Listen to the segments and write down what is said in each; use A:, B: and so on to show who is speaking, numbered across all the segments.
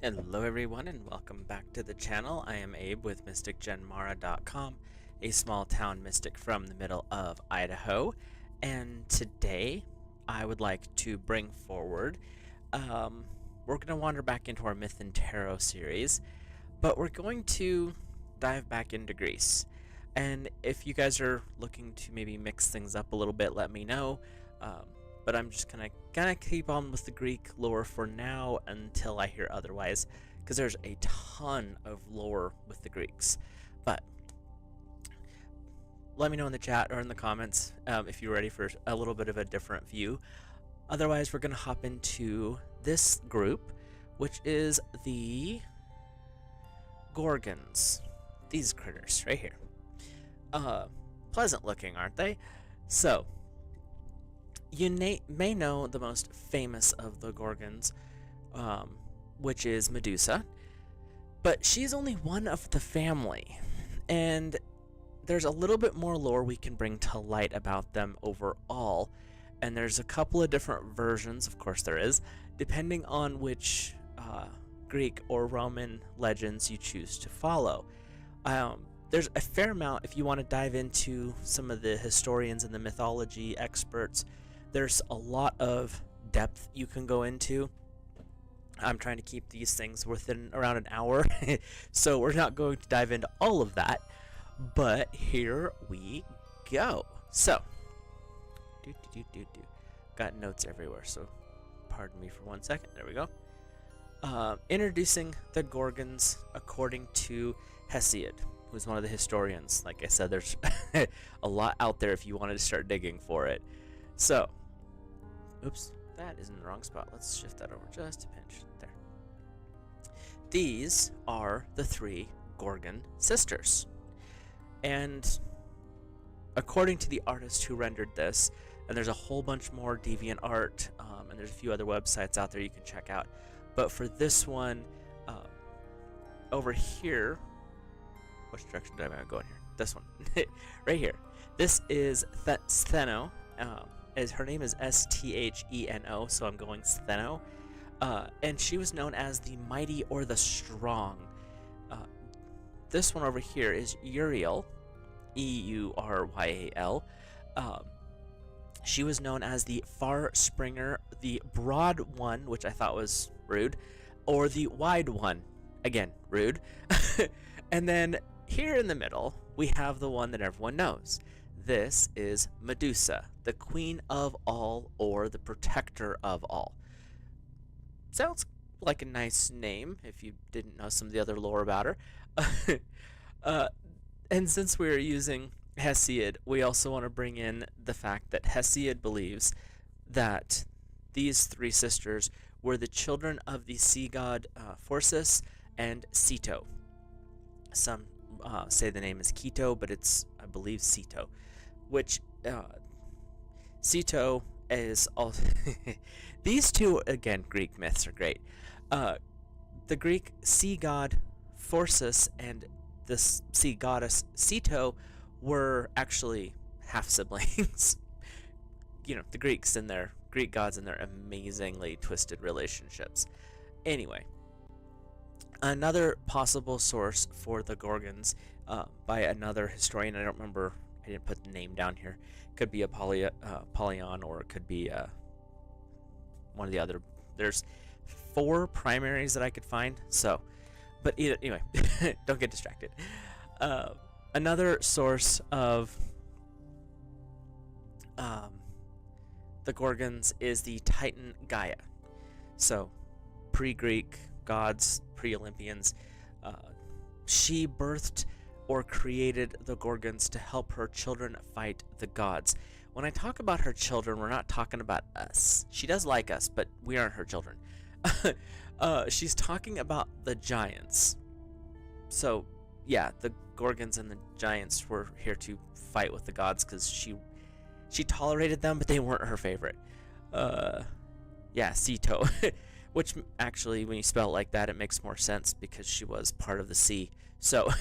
A: Hello everyone and welcome back to the channel. I am Abe with MysticGenMara.com, a small town mystic from the middle of Idaho, and today I would like to bring forward, we're going to wander back into our Myth and Tarot series, but we're going to dive back into Greece. And if you guys are looking to maybe mix things up a little bit, let me know. But I'm just gonna keep on with the Greek lore for now until I hear otherwise, because there's a ton of lore with the Greeks. But let me know in the chat or in the comments if you're ready for a little bit of a different view. Otherwise, we're gonna hop into this group, which is the Gorgons. These critters right here. Pleasant looking, aren't they? So, you may know the most famous of the Gorgons, which is Medusa, but she's only one of the family, and there's a little bit more lore we can bring to light about them overall, and there's a couple of different versions, of course there is, depending on which Greek or Roman legends you choose to follow. There's a fair amount if you want to dive into some of the historians and the mythology experts. There's a lot of depth you can go into. I'm trying to keep these things within around an hour, so we're not going to dive into all of that, but here we go. So, got notes everywhere, so pardon me for 1 second. There we go. Introducing the Gorgons according to Hesiod, who's one of the historians. Like I said, there's a lot out there if you wanted to start digging for it. So, oops, that is in the wrong spot. Let's shift that over just a pinch. There. These are the three Gorgon sisters. And according to the artist who rendered this, and there's a whole bunch more deviant art, and there's a few other websites out there you can check out. But for this one, over here, which direction did I go in here? This one, right here. This is Stheno. Her name is Stheno, so I'm going Stheno. And she was known as the Mighty or the Strong. This one over here is Uriel, Euryal. She was known as the Far Springer, the Broad One, which I thought was rude, or the Wide One, again, rude. And then here in the middle, we have the one that everyone knows. This is Medusa, the queen of all, or the protector of all. Sounds like a nice name if you didn't know some of the other lore about her. And since we're using Hesiod, we also want to bring in the fact that Hesiod believes that these three sisters were the children of the sea god Phorcys and Ceto. Some say the name is Keto, but it's, I believe, Ceto. Which, Ceto is also... These two, again, Greek myths are great. The Greek sea god Phorcys and the sea goddess Ceto were actually half-siblings. You know, the Greeks and their Greek gods and their amazingly twisted relationships. Anyway, another possible source for the Gorgons by another historian, I don't remember, I didn't put the name down here. Could be a Polyon, or it could be one of the other. There's 4 primaries that I could find. So, but anyway, don't get distracted. Another source of the Gorgons is the Titan Gaia. So, pre-Greek gods, pre-Olympians. She birthed or created the Gorgons to help her children fight the gods. When I talk about her children, we're not talking about us. She does like us, but we aren't her children. She's talking about the giants. So, yeah, the Gorgons and the giants were here to fight with the gods because she tolerated them, but they weren't her favorite. Yeah, Ceto. Which, actually, when you spell it like that, it makes more sense because she was part of the sea. So,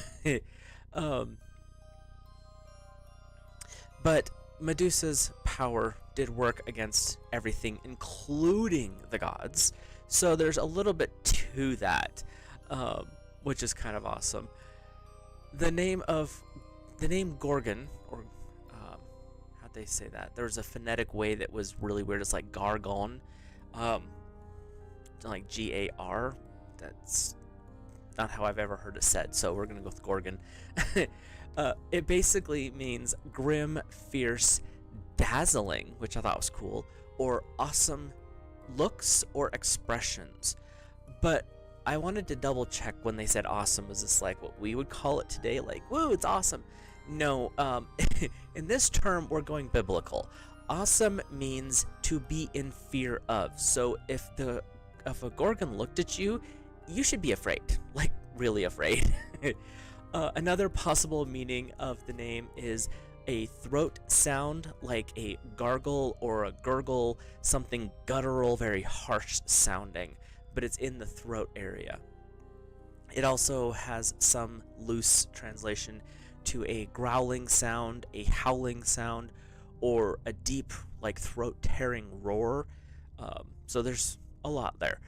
A: but Medusa's power did work against everything, including the gods. So there's a little bit to that, which is kind of awesome. The name of the name Gorgon, or how'd they say that? There was a phonetic way that was really weird. It's like Gargon, um, like Gar. That's not how I've ever heard it said, so we're gonna go with Gorgon. It basically means grim, fierce, dazzling, which I thought was cool, or awesome looks or expressions. But I wanted to double check when they said awesome. Was this like what we would call it today? Like, woo, it's awesome. No, in this term, we're going biblical. Awesome means to be in fear of. So if a Gorgon looked at you, you should be afraid, like really afraid. Another possible meaning of the name is a throat sound, like a gargle or a gurgle, something guttural, very harsh sounding, but it's in the throat area. It also has some loose translation to a growling sound, a howling sound, or a deep, like throat-tearing roar. So there's a lot there.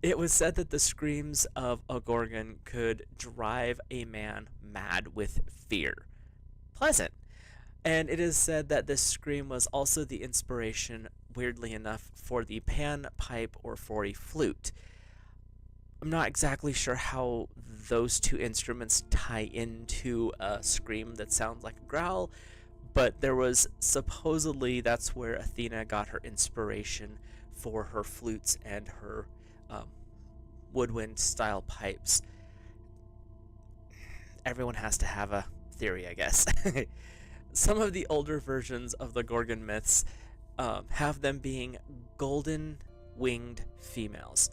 A: It was said that the screams of a Gorgon could drive a man mad with fear. Pleasant. And it is said that this scream was also the inspiration, weirdly enough, for the pan pipe or for a flute. I'm not exactly sure how those two instruments tie into a scream that sounds like a growl, but there was supposedly that's where Athena got her inspiration for her flutes and her woodwind style pipes. Everyone has to have a theory, I guess. Some of the older versions of the Gorgon myths have them being golden winged females.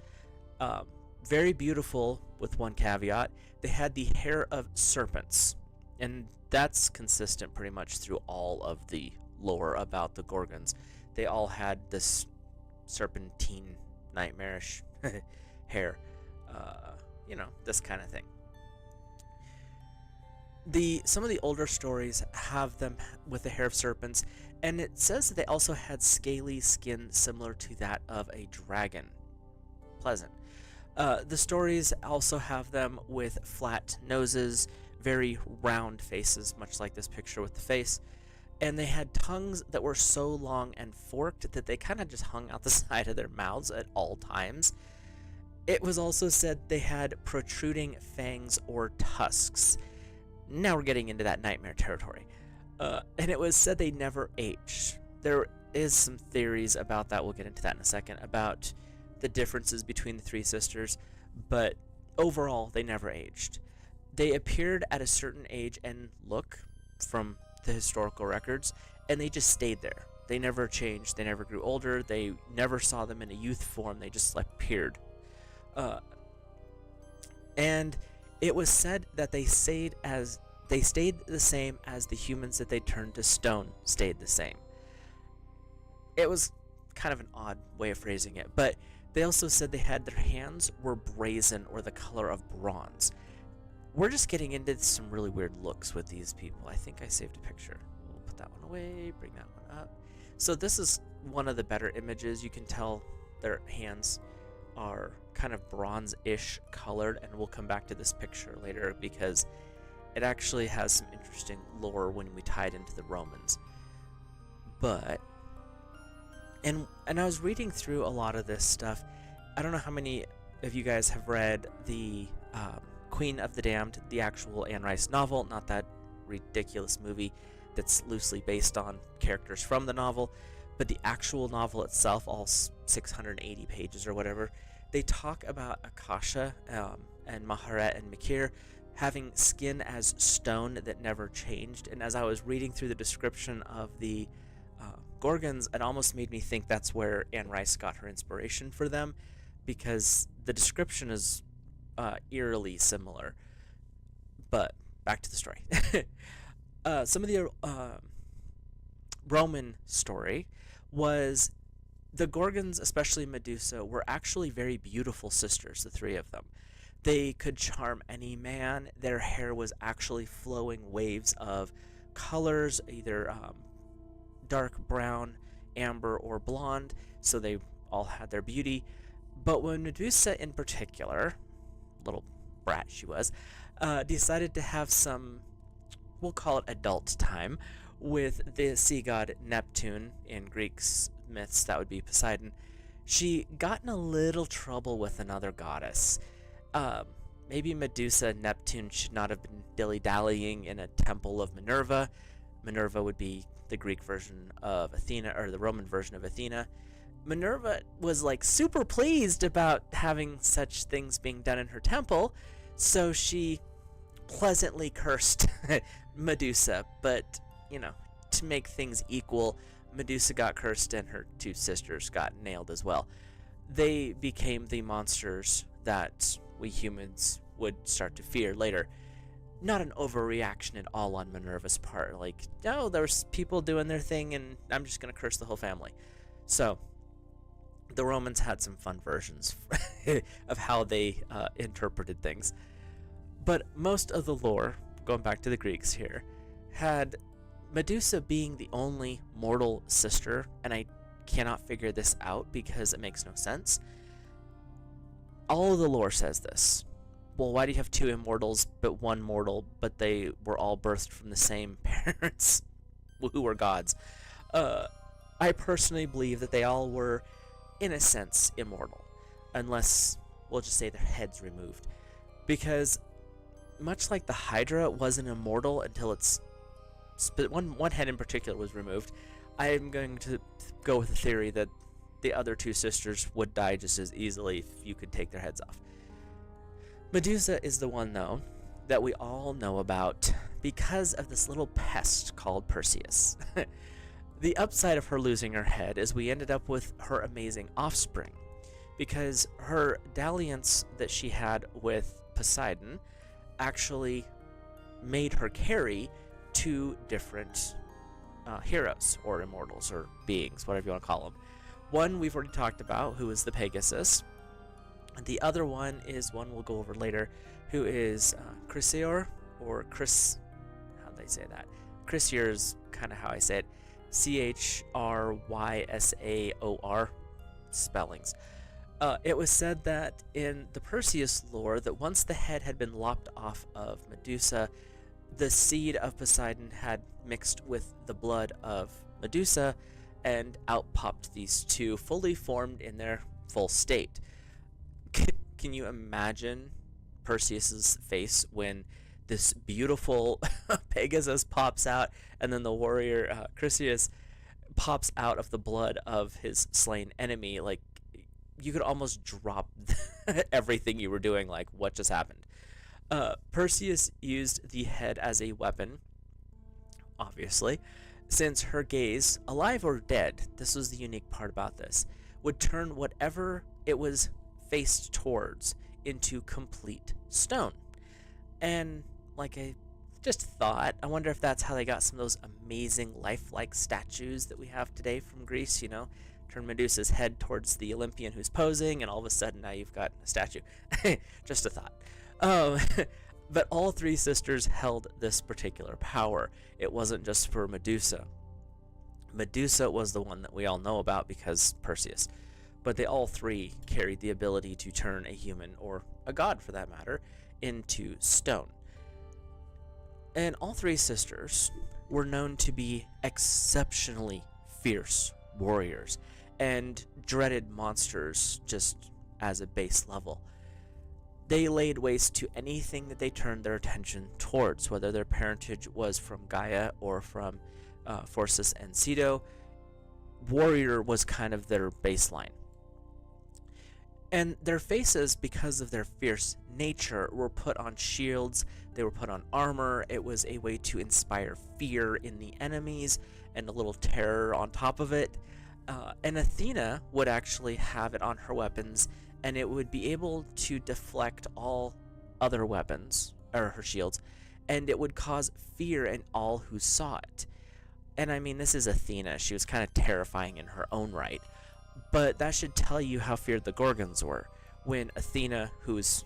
A: Very beautiful, with one caveat. They had the hair of serpents, and that's consistent pretty much through all of the lore about the Gorgons. They all had this serpentine, nightmarish hair. This kind of thing. Some of the older stories have them with the hair of serpents, and it says that they also had scaly skin similar to that of a dragon. Pleasant. The stories also have them with flat noses, very round faces, much like this picture with the face, and they had tongues that were so long and forked that they kind of just hung out the side of their mouths at all times. It was also said they had protruding fangs or tusks. Now we're getting into that nightmare territory. And it was said they never aged. There is some theories about that. We'll get into that in a second, about the differences between the three sisters, but overall, they never aged. They appeared at a certain age and look from the historical records, and they just stayed there. They never changed. They never grew older. They never saw them in a youth form. They just appeared. And it was said that they stayed the same as the humans that they turned to stone stayed the same. It was kind of an odd way of phrasing it, but they also said they had their hands were brazen or the color of bronze. We're just getting into some really weird looks with these people. I think I saved a picture. We'll put that one away, bring that one up. So this is one of the better images. You can tell their hands are kind of bronze-ish colored, and we'll come back to this picture later because it actually has some interesting lore when we tie it into the Romans. But and I was reading through a lot of this stuff. I don't know how many of you guys have read the Queen of the Damned, the actual Anne Rice novel, not that ridiculous movie that's loosely based on characters from the novel, but the actual novel itself, all 680 pages or whatever. They talk about Akasha and Maharet and Makir having skin as stone that never changed. And as I was reading through the description of the Gorgons, it almost made me think that's where Anne Rice got her inspiration for them, because the description is eerily similar. But back to the story. Some of the Roman story was the Gorgons, especially Medusa, were actually very beautiful sisters, the three of them. They could charm any man. Their hair was actually flowing waves of colors, either dark brown, amber, or blonde, so they all had their beauty. But when Medusa in particular, little brat she was, decided to have some, we'll call it adult time, with the sea god Neptune. In Greek myths, that would be Poseidon. She got in a little trouble with another goddess. Maybe Medusa and Neptune should not have been dilly-dallying in a temple of Minerva. Minerva would be the Greek version of Athena, or the Roman version of Athena. Minerva was like super pleased about having such things being done in her temple, so she pleasantly cursed Medusa. But, you know, to make things equal, Medusa got cursed and her two sisters got nailed as well. They became the monsters that we humans would start to fear later. Not an overreaction at all on Minerva's part. Like, no, there's people doing their thing and I'm just going to curse the whole family. So, the Romans had some fun versions of how they interpreted things. But most of the lore, going back to the Greeks here, had Medusa being the only mortal sister, and I cannot figure this out because it makes no sense. All of the lore says this. Well, why do you have two immortals but one mortal, but they were all birthed from the same parents who were gods? I personally believe that they all were, in a sense, immortal, unless, we'll just say, their heads removed. Because, much like the Hydra wasn't immortal until its one head in particular was removed, I am going to go with the theory that the other two sisters would die just as easily if you could take their heads off. Medusa is the one, though, that we all know about because of this little pest called Perseus. The upside of her losing her head is we ended up with her amazing offspring, because her dalliance that she had with Poseidon actually made her carry two different heroes, or immortals, or beings, whatever you want to call them. One we've already talked about, who is the Pegasus. And the other one is one we'll go over later, who is Chrysaor, or Chris... how do they say that? Chrysaor is kind of how I say it. Chryssaor spellings. It was said that in the Perseus lore that once the head had been lopped off of Medusa, the seed of Poseidon had mixed with the blood of Medusa, and out popped these two, fully formed in their full state. Can you imagine Perseus's face when this beautiful Pegasus pops out, and then the warrior Chrysaor pops out of the blood of his slain enemy? Like, you could almost drop everything you were doing, like, what just happened? Perseus used the head as a weapon, obviously, since her gaze, alive or dead, this was the unique part about this, would turn whatever it was faced towards into complete stone. And like I just thought, I wonder if that's how they got some of those amazing lifelike statues that we have today from Greece, you know? Turn Medusa's head towards the Olympian who's posing, and all of a sudden now you've got a statue. Just a thought. But all three sisters held this particular power. It wasn't just for Medusa. Medusa was the one that we all know about because Perseus. But they all three carried the ability to turn a human, or a god for that matter, into stone. And all three sisters were known to be exceptionally fierce warriors and dreaded monsters just as a base level. They laid waste to anything that they turned their attention towards, whether their parentage was from Gaia or from Phorcys and Ceto. Warrior was kind of their baseline. And their faces, because of their fierce nature, were put on shields, they were put on armor. It was a way to inspire fear in the enemies and a little terror on top of it. And Athena would actually have it on her weapons, and it would be able to deflect all other weapons, or her shields, and it would cause fear in all who saw it. And I mean, this is Athena. She was kind of terrifying in her own right. But that should tell you how feared the Gorgons were. When Athena, who's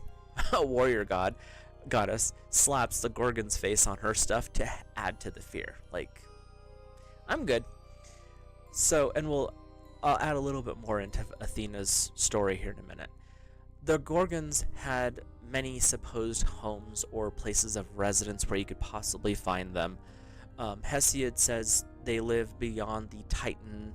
A: a warrior goddess, slaps the Gorgon's face on her stuff to add to the fear. Like, I'm good. So, and we'll I'll add a little bit more into Athena's story here in a minute. The Gorgons had many supposed homes or places of residence where you could possibly find them. Hesiod says they live beyond the Titan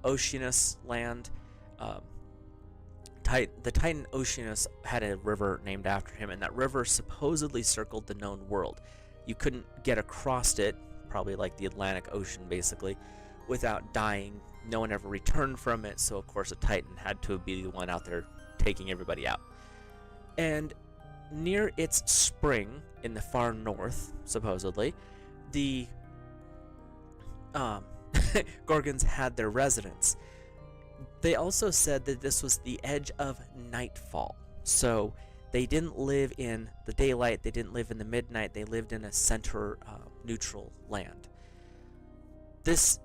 A: Oceanus land. The Titan Oceanus had a river named after him, and that river supposedly circled the known world. You couldn't get across it, probably like the Atlantic Ocean basically, without dying. No one ever returned from it, so of course a Titan had to be the one out there taking everybody out. And near its spring in the far north, supposedly, the Gorgons had their residence. They also said that this was the edge of nightfall, so they didn't live in the daylight, they didn't live in the midnight, they lived in a center neutral land. This,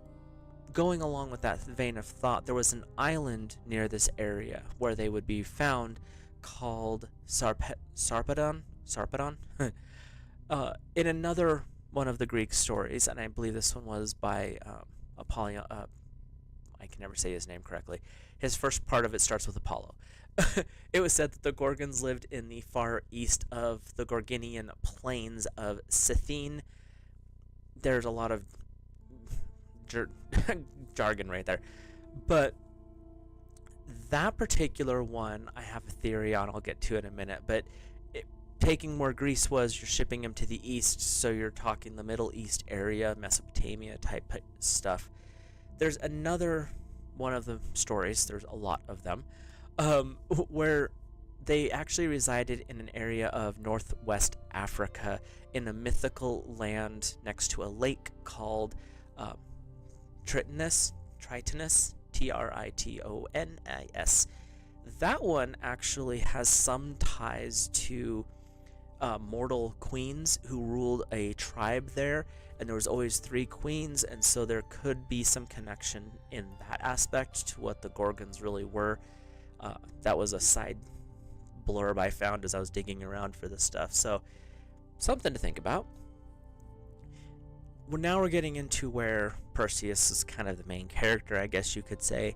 A: going along with that vein of thought, there was an island near this area where they would be found called Sarpedon? In another one of the Greek stories, and I believe this one was by Apollyon. I can never say his name correctly. His first part of it starts with Apollo. It was said that the Gorgons lived in the far east of the Gorgonian plains of Scythine. There's a lot of jargon right there. But that particular one, I have a theory on. I'll get to it in a minute. But taking where Greece was, you're shipping them to the east, so you're talking the Middle East area, Mesopotamia type stuff. There's another one of the stories, there's a lot of them, where they actually resided in an area of northwest Africa in a mythical land next to a lake called Tritonus, Tritonis. That one actually has some ties to mortal queens who ruled a tribe there, and there was always 3 queens, and so there could be some connection in that aspect to what the Gorgons really were. That was a side blurb I found as I was digging around for this stuff, so something to think about. Well, now we're getting into where Perseus is kind of the main character, I guess you could say.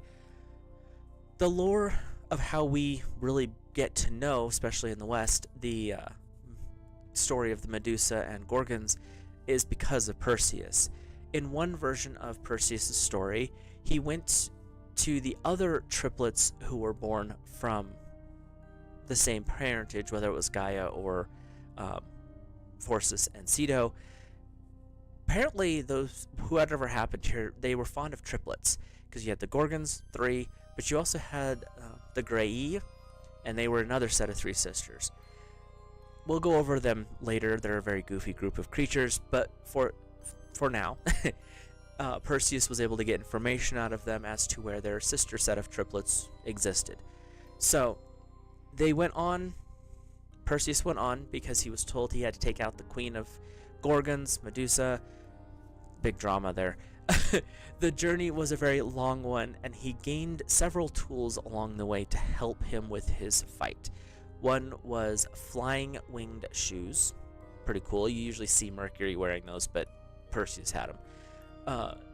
A: The lore of how we really get to know, especially in the West, the story of the Medusa and Gorgons is because of Perseus. In one version of Perseus' story, he went to the other triplets who were born from the same parentage, whether it was Gaia or Phorcys and Ceto. Apparently, those whatever happened here, they were fond of triplets, because you had the Gorgons, 3, but you also had the Graii, and they were another set of 3 sisters. We'll go over them later. They're a very goofy group of creatures, but for now, Perseus was able to get information out of them as to where their sister set of triplets existed. So they went on. Perseus went on because he was told he had to take out the queen of Gorgons, Medusa. Big drama there. The journey was a very long one, and he gained several tools along the way to help him with his fight. One was flying winged shoes. Pretty cool. You usually see Mercury wearing those, but Perseus had them.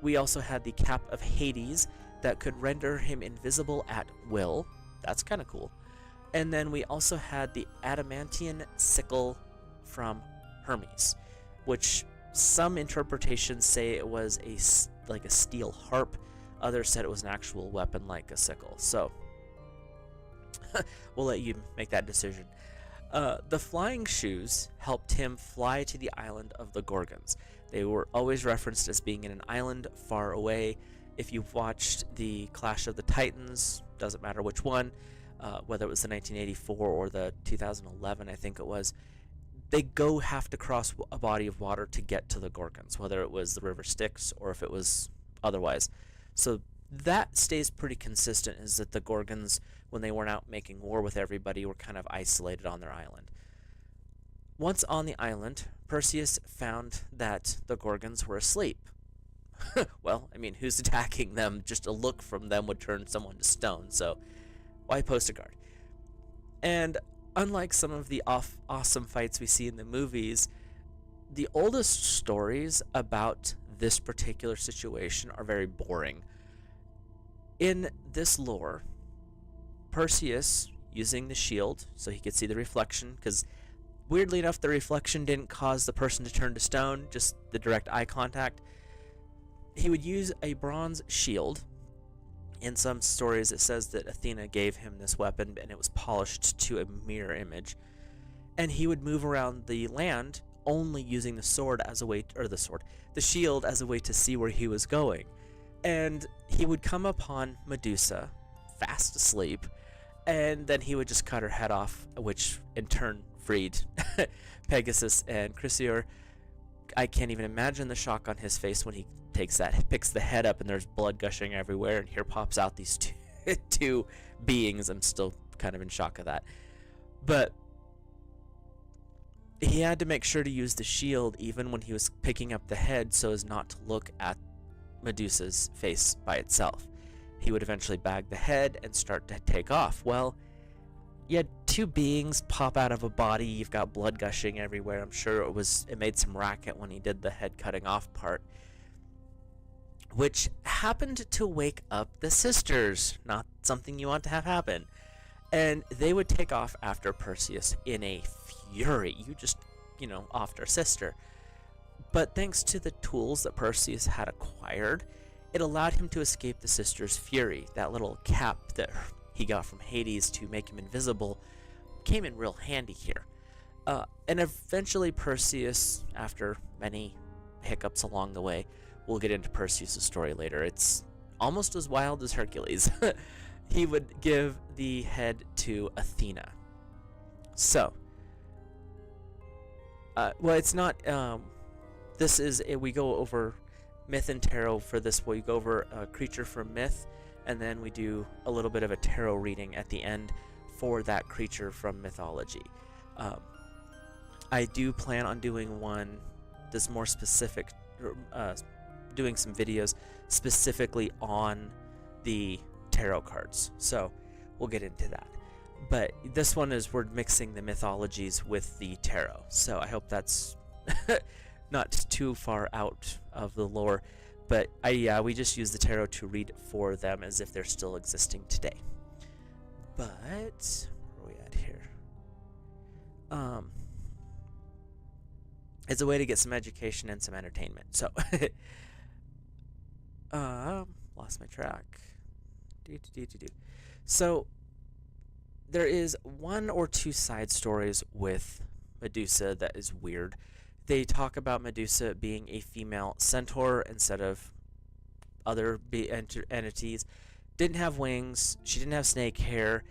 A: We also had the cap of Hades that could render him invisible at will. That's kind of cool. And then we also had the adamantian sickle from Hermes, which some interpretations say it was like a steel harp. Others said it was an actual weapon like a sickle. So we'll let you make that decision. The flying shoes helped him fly to the island of the Gorgons. They were always referenced as being in an island far away. If you've watched the Clash of the Titans, doesn't matter which one, whether it was the 1984 or the 2011, I think it was, they have to cross a body of water to get to the Gorgons, whether it was the river Styx or if it was otherwise. So that stays pretty consistent, is that the Gorgons, when they weren't out making war with everybody, were kind of isolated on their island. Once on the island, Perseus found that the Gorgons were asleep. Well, I mean, who's attacking them? Just a look from them would turn someone to stone, so why post a guard? And unlike some of the awesome fights we see in the movies, the oldest stories about this particular situation are very boring. In this lore, Perseus, using the shield so he could see the reflection, because weirdly enough, the reflection didn't cause the person to turn to stone, just the direct eye contact. He would use a bronze shield. In some stories, it says that Athena gave him this weapon and it was polished to a mirror image. And he would move around the land only using the sword as a way, the shield as a way to see where he was going. And he would come upon Medusa, fast asleep, and then he would just cut her head off, which in turn freed Pegasus and Chrysaor. I can't even imagine the shock on his face when he picks the head up and there's blood gushing everywhere, and here pops out these two beings. I'm still kind of in shock of that. But he had to make sure to use the shield even when he was picking up the head so as not to look at Medusa's face by itself. He would eventually bag the head and start to take off. Well, you had two beings pop out of a body, you've got blood gushing everywhere. I'm sure it made some racket when he did the head cutting off part, which happened to wake up the sisters. Not something you want to have happen. And they would take off after Perseus in a fury. You just, offed our sister. But thanks to the tools that Perseus had acquired, it allowed him to escape the sisters' fury. That little cap that he got from Hades to make him invisible came in real handy here. And eventually Perseus, after many hiccups along the way, we'll get into Perseus' story later. It's almost as wild as Hercules. He would give the head to Athena. So, it's not, we go over myth and tarot for this. We go over a creature from myth, and then we do a little bit of a tarot reading at the end for that creature from mythology. I do plan on doing one that's more specific, doing some videos specifically on the tarot cards. So we'll get into that. But this one is we're mixing the mythologies with the tarot. So I hope that's not too far out of the lore. But we just use the tarot to read for them as if they're still existing today. But where are we at here? It's a way to get some education and some entertainment. So lost my track. So there is one or two side stories with Medusa that is weird. They talk about Medusa being a female centaur instead of other entities. Didn't have wings. She didn't have snake hair.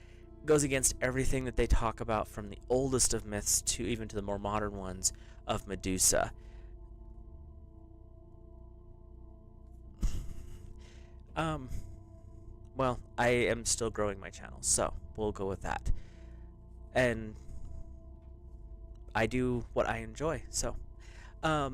A: Goes against everything that they talk about from the oldest of myths to even to the more modern ones of Medusa. Well, I am still growing my channel, so we'll go with that. And I do what I enjoy, so. But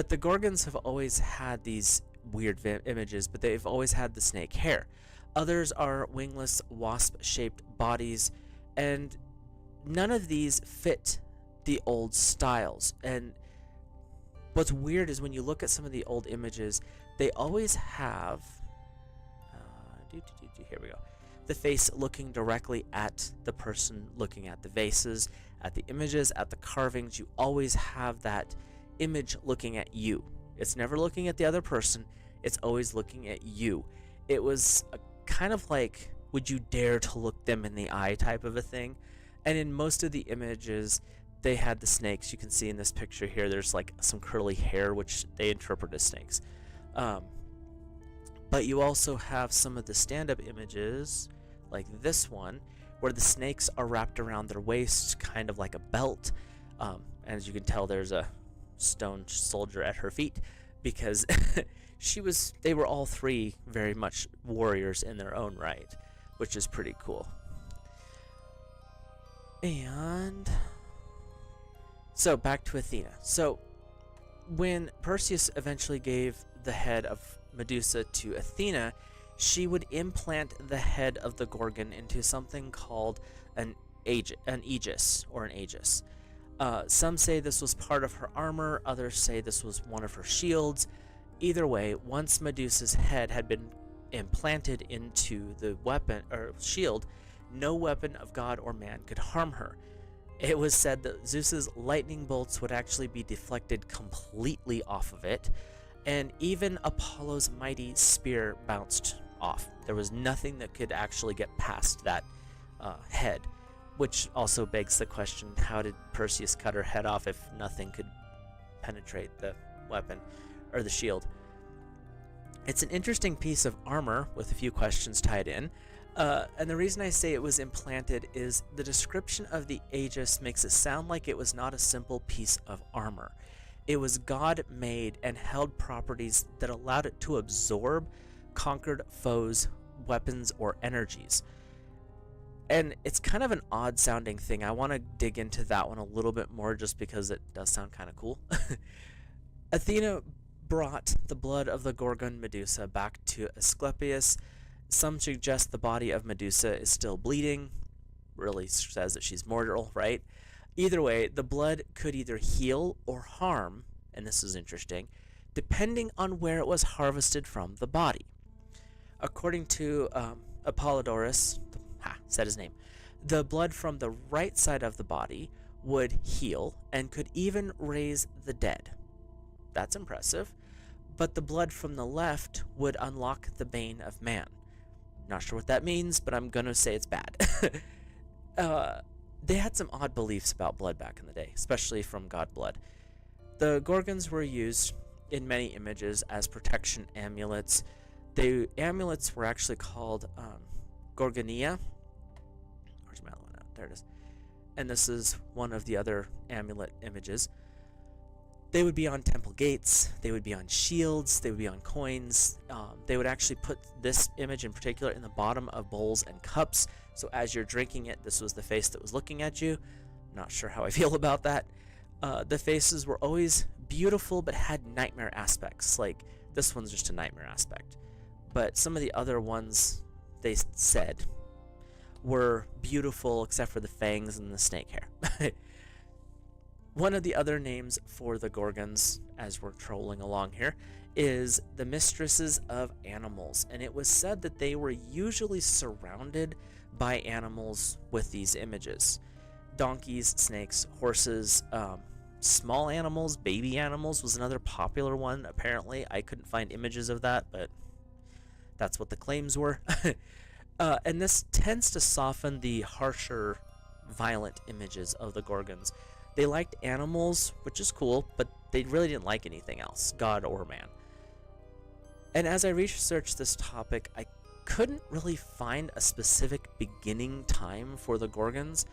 A: the Gorgons have always had these weird images, but they've always had the snake hair. Others are wingless, wasp-shaped bodies, and none of these fit the old styles. And what's weird is when you look at some of the old images, they always have here we go, the face looking directly at the person looking at the vases, at the images, at the carvings. You always have that image looking at you. It's never looking at the other person, it's always looking at you. It was a kind of like, would you dare to look them in the eye type of a thing. And in most of the images, they had the snakes. You can see in this picture here, there's like some curly hair, which they interpret as snakes. But you also have some of the stand-up images, like this one, where the snakes are wrapped around their waist, kind of like a belt. And as you can tell, there's a stone soldier at her feet, because they were all three very much warriors in their own right, which is pretty cool. And so back to Athena. So when Perseus eventually gave the head of Medusa to Athena, she would implant the head of the Gorgon into something called an aegis. Some say this was part of her armor, others say this was one of her shields. Either way, once Medusa's head had been implanted into the weapon or shield, no weapon of god or man could harm her. It was said that Zeus's lightning bolts would actually be deflected completely off of it, and even Apollo's mighty spear bounced off. There was nothing that could actually get past that head, which also begs the question, how did Perseus cut her head off if nothing could penetrate the weapon or the shield? It's an interesting piece of armor with a few questions tied in. And the reason I say it was implanted is the description of the Aegis makes it sound like it was not a simple piece of armor. It was God-made and held properties that allowed it to absorb conquered foes' weapons or energies. And it's kind of an odd-sounding thing. I want to dig into that one a little bit more just because it does sound kind of cool. Athena brought the blood of the Gorgon Medusa back to Asclepius. Some suggest the body of Medusa is still bleeding. Really says that she's mortal, right? Either way, the blood could either heal or harm, and this is interesting, depending on where it was harvested from the body. According to Apollodorus, said his name, the blood from the right side of the body would heal and could even raise the dead. That's impressive. But the blood from the left would unlock the bane of man. Not sure what that means, but I'm gonna say it's bad. They had some odd beliefs about blood back in the day, especially from god blood. The Gorgons were used in many images as protection amulets. The amulets were actually called Gorgonia. Where's my other one? There it is. And this is one of the other amulet images. They would be on temple gates, they would be on shields, they would be on coins. They would actually put this image in particular in the bottom of bowls and cups, so as you're drinking it, this was the face that was looking at you. Not sure how I feel about that. The faces were always beautiful but had nightmare aspects, like this one's just a nightmare aspect. But some of the other ones, they said, were beautiful except for the fangs and the snake hair. One of the other names for the Gorgons, as we're trolling along here, is the mistresses of animals, and it was said that they were usually surrounded by animals with these images. Donkeys, snakes, horses, small animals, baby animals was another popular one, apparently. I couldn't find images of that, but that's what the claims were. And this tends to soften the harsher, violent images of the Gorgons. They liked animals, which is cool, but they really didn't like anything else, god or man. And as I researched this topic, I couldn't really find a specific beginning time for the Gorgons.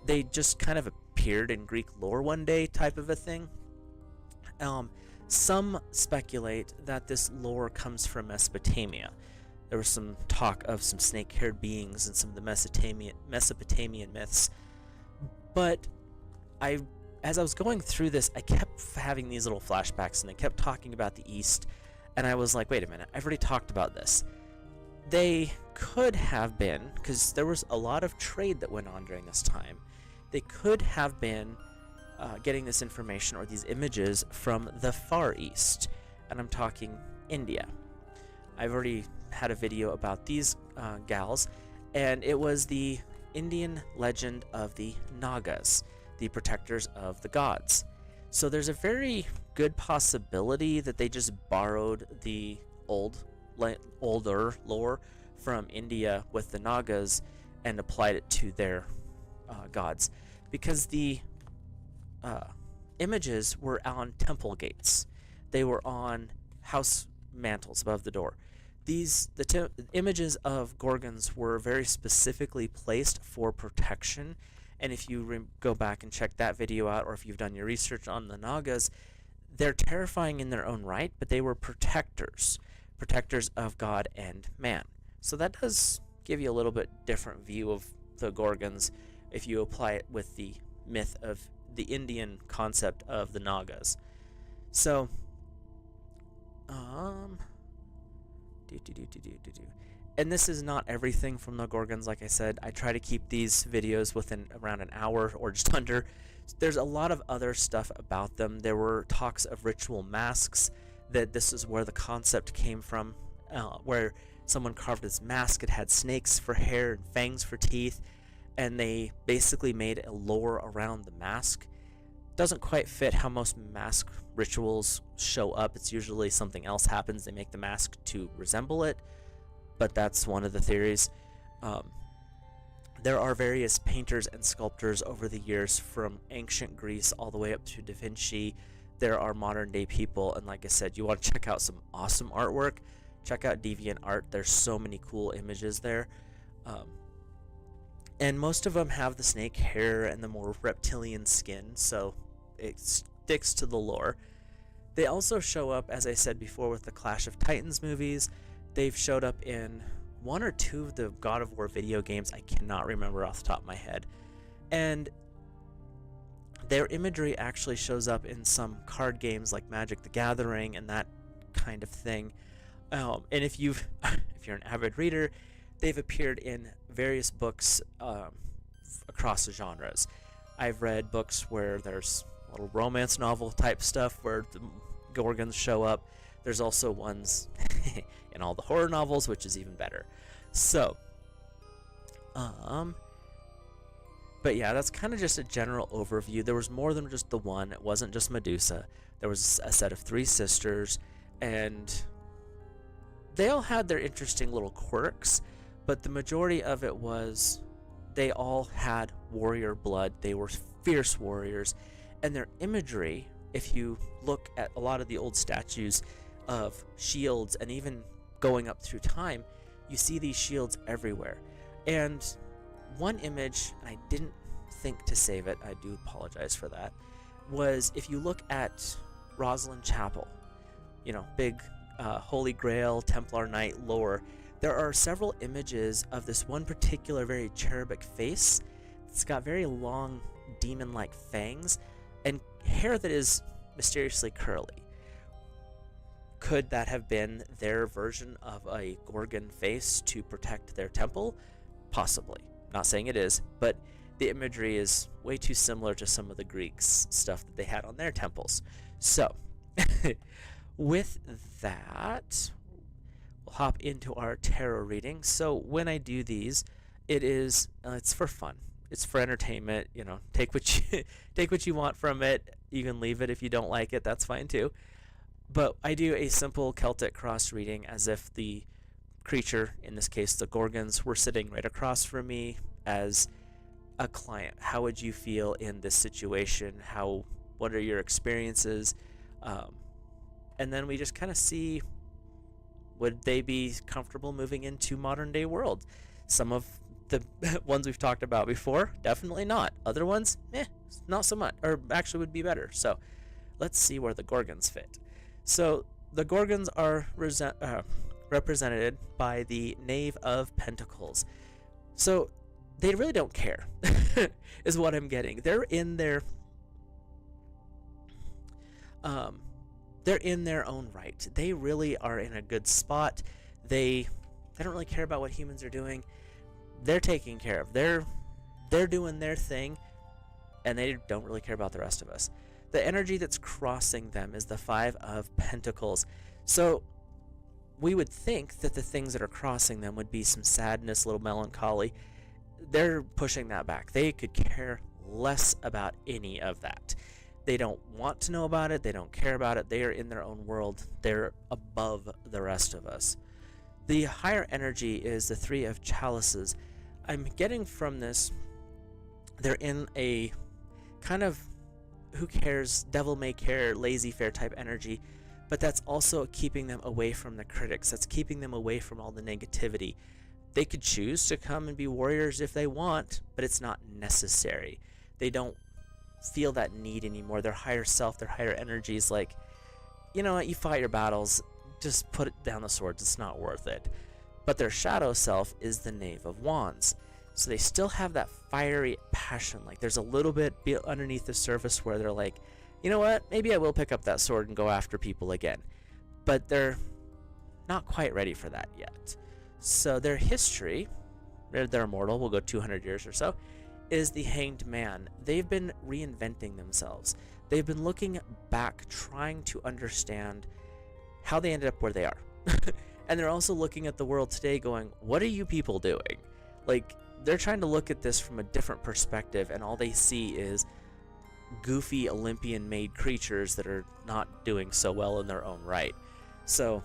A: They just kind of appeared in Greek lore one day type of a thing. Some speculate that this lore comes from Mesopotamia. There was some talk of some snake-haired beings in some of the Mesopotamian myths. But as I was going through this, I kept having these little flashbacks, and they kept talking about the East, and I was like, wait a minute, I've already talked about this. They could have been, because there was a lot of trade that went on during this time, they could have been getting this information or these images from the Far East, and I'm talking India. I've already had a video about these gals, and it was the Indian legend of the Nagas, the protectors of the gods. So there's a very good possibility that they just borrowed the older lore from India with the Nagas and applied it to their gods, because the images were on temple gates. They were on house mantles above the door. The images of Gorgons were very specifically placed for protection. And if you go back and check that video out, or if you've done your research on the Nagas, they're terrifying in their own right, but they were protectors of God and man. So that does give you a little bit different view of the Gorgons if you apply it with the myth of the Indian concept of the Nagas. So, and this is not everything from the Gorgons, like I said. I try to keep these videos within around an hour or just under. There's a lot of other stuff about them. There were talks of ritual masks that this is where the concept came from, where someone carved this mask. It had snakes for hair and fangs for teeth, and they basically made a lore around the mask. Doesn't quite fit how most mask rituals show up. It's usually something else happens. They make the mask to resemble it, but that's one of the theories. There are various painters and sculptors over the years, from ancient Greece all the way up to Da Vinci. There are modern day people, and like I said, you want to check out some awesome artwork, check out DeviantArt. There's so many cool images there. And most of them have the snake hair and the more reptilian skin, so it sticks to the lore. They also show up, as I said before, with the Clash of Titans movies. They've showed up in one or two of the God of War video games. I cannot remember off the top of my head. And their imagery actually shows up in some card games like Magic the Gathering and that kind of thing. And if you're an avid reader, they've appeared in various books across the genres. I've read books where there's a little romance novel type stuff where the Gorgons show up. There's also ones in all the horror novels, which is even better. So, but yeah, that's kind of just a general overview. There was more than just the one. It wasn't just Medusa. There was a set of 3 sisters, and they all had their interesting little quirks, but the majority of it was they all had warrior blood. They were fierce warriors, and their imagery, if you look at a lot of the old statues of shields, and even going up through time, you see these shields everywhere. And one image, and I didn't think to save it, I do apologize for that, was if you look at Rosalind Chapel, you know, big Holy Grail, Templar Knight lore, there are several images of this one particular very cherubic face. It's got very long demon-like fangs and hair that is mysteriously curly. Could that have been their version of a Gorgon face to protect their temple? Possibly. Not saying it is, but the imagery is way too similar to some of the Greeks' stuff that they had on their temples. So, with that, we'll hop into our tarot reading. So when I do these, it's for fun. It's for entertainment. You know, take what you want from it. You can leave it if you don't like it. That's fine too. But I do a simple Celtic cross reading as if the creature, in this case the Gorgons, were sitting right across from me as a client. How would you feel in this situation? What are your experiences? And then we just kind of see, would they be comfortable moving into modern day world? Some of the ones we've talked about before, definitely not. Other ones, not so much, or actually would be better. So let's see where the Gorgons fit. So the Gorgons are represented by the Knave of Pentacles. So they really don't care, is what I'm getting. They're in their own right. They really are in a good spot. They don't really care about what humans are doing. They're taking care of. They're doing their thing, and they don't really care about the rest of us. The energy that's crossing them is the 5 of Pentacles. So we would think that the things that are crossing them would be some sadness, a little melancholy. They're pushing that back. They could care less about any of that. They don't want to know about it. They don't care about it. They are in their own world. They're above the rest of us. The higher energy is the 3 of Chalices. I'm getting from this, they're in a kind of who cares, devil may care, laissez-faire type energy, but that's also keeping them away from the critics. That's keeping them away from all the negativity. They could choose to come and be warriors if they want, but it's not necessary. They don't feel that need anymore. Their higher self, their higher energy is like, you know what, you fight your battles, just put it down the swords, it's not worth it. But their shadow self is the Knave of Wands. So they still have that fiery passion. Like there's a little bit underneath the surface where they're like, you know what, maybe I will pick up that sword and go after people again. But they're not quite ready for that yet. So their history, they're immortal, we'll go 200 years or so, is the Hanged Man. They've been reinventing themselves. They've been looking back, trying to understand how they ended up where they are. And they're also looking at the world today going, what are you people doing? Like, they're trying to look at this from a different perspective, and all they see is goofy Olympian-made creatures that are not doing so well in their own right. So,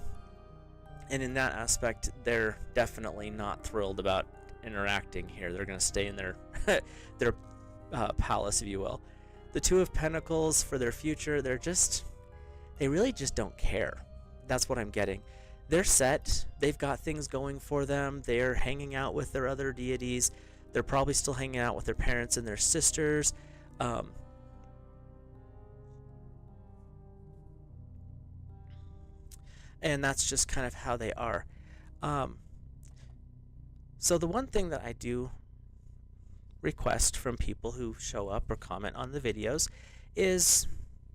A: and in that aspect, they're definitely not thrilled about interacting here. They're going to stay in their their palace, if you will. The Two of Pentacles, for their future, they really just don't care. That's what I'm getting. They're set. They've got things going for them. They're hanging out with their other deities. They're probably still hanging out with their parents and their sisters. And that's just kind of how they are. So the one thing that I do request from people who show up or comment on the videos is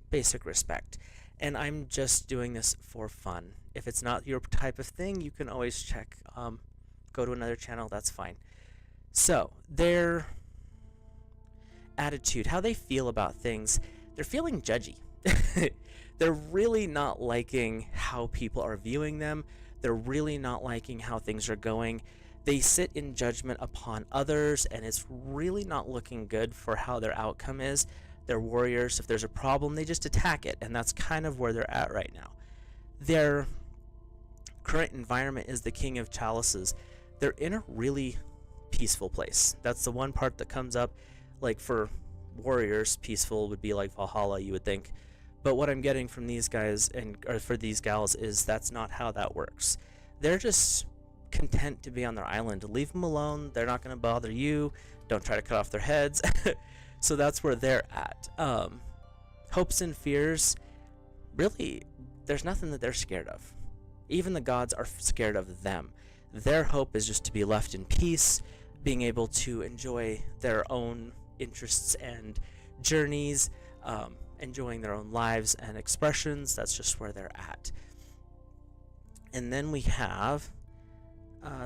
A: basic respect. And I'm just doing this for fun. If it's not your type of thing, you can always check, go to another channel, that's fine. So, their attitude, how they feel about things, they're feeling judgy. They're really not liking how people are viewing them. They're really not liking how things are going. They sit in judgment upon others, and it's really not looking good for how their outcome is. They're warriors. If there's a problem, they just attack it, and that's kind of where they're at right now. Their current environment is the King of Chalices. They're in a really peaceful place. That's the one part that comes up. Like, for warriors, peaceful would be like Valhalla, you would think. But what I'm getting from these guys, or for these gals, is that's not how that works. They're just content to be on their island. Leave them alone. They're not going to bother you. Don't try to cut off their heads. So that's where they're at. Hopes and fears, really, there's nothing that they're scared of. Even the gods are scared of them. Their hope is just to be left in peace, being able to enjoy their own interests and journeys, enjoying their own lives and expressions. That's just where they're at. And then we have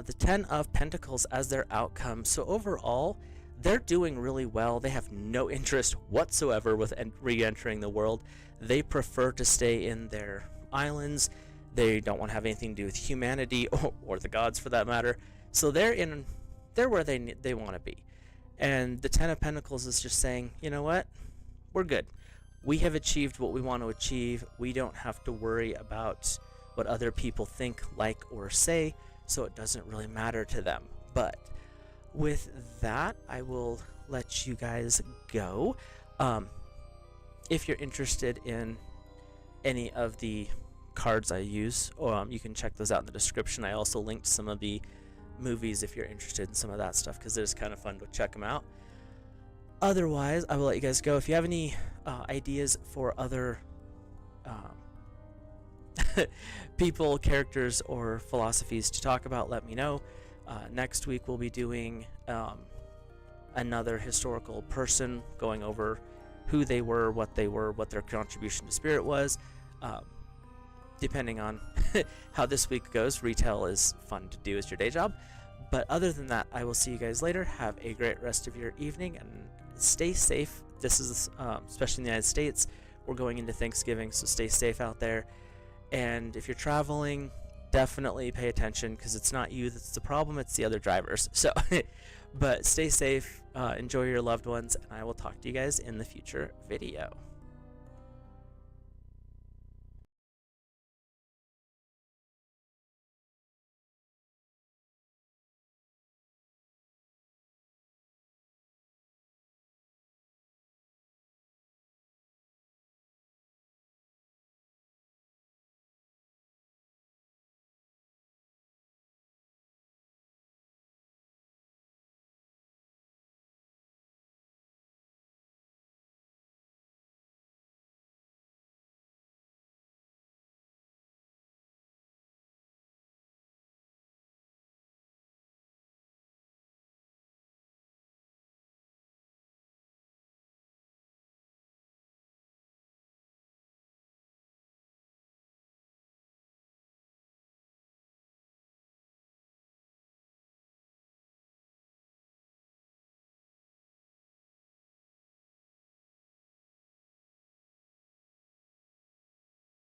A: the Ten of Pentacles as their outcome. So overall, they're doing really well. They have no interest whatsoever with re-entering the world. They prefer to stay in their islands. They don't want to have anything to do with humanity or the gods, for that matter. So they're where they want to be. And the Ten of Pentacles is just saying, you know what? We're good. We have achieved what we want to achieve. We don't have to worry about what other people think, like, or say, so it doesn't really matter to them. But with that, I will let you guys go. If you're interested in any of the cards I use, you can check those out in the description. I also linked some of the movies if you're interested in some of that stuff, because it is kind of fun to check them out. Otherwise, I will let you guys go. If you have any ideas for other people, characters, or philosophies to talk about, let me know. Next week we'll be doing another historical person, going over who they were, what their contribution to spirit was. Depending on how this week goes, retail is fun to do as your day job. But other than that, I will see you guys later. Have a great rest of your evening and stay safe. This is, especially in the United States, we're going into Thanksgiving, so stay safe out there. And if you're traveling, definitely pay attention, because it's not you that's the problem, it's the other drivers. So, but stay safe, enjoy your loved ones, and I will talk to you guys in the future video.